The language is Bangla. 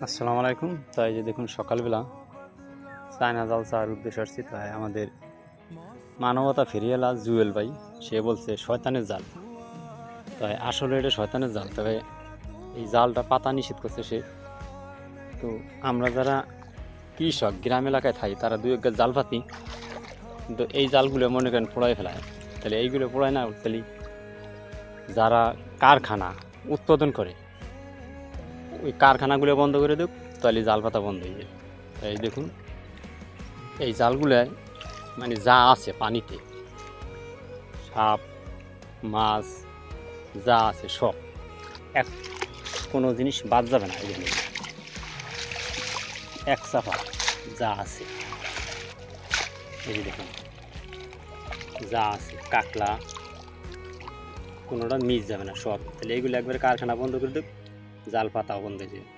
আসসালামু আলাইকুম। তাই যে দেখুন সকালবেলা চায়না জাল চার উদ্দেশ্যে আসছি। তাই আমাদের মানবতা ফেরিওয়ালা জুয়েল ভাই সে বলছে শয়তানের জাল। তাই আসলে এটা শয়তানের জাল, তবে এই জালটা পাতা নিষেধ করছে সে। তো আমরা যারা কৃষক গ্রাম এলাকায় থাকি তারা দুই এক গাছ জাল পাতি, কিন্তু এই জালগুলো মনে করেন পোড়ায় ফেলায়। তাহলে এইগুলো পোড়ায় না, তাহলে যারা কারখানা উৎপাদন করে ওই কারখানাগুলো বন্ধ করে দেব, তাহলে জাল পাতা বন্ধ হয়ে যাবে। তাই দেখুন এই জালগুলায় মানে যা আছে পানিতে, সাপ মাছ যা আছে সব, এক কোনো জিনিস বাদ যাবে না। এগুলো এক চাপা যা আছে, এই যে দেখুন যা আছে কাকলা কোনোটা মিস যাবে না সব। তাহলে এইগুলো একবারে কারখানা বন্ধ করে দেব, জাল পাতাও বন্ধ হয়ে যাবে।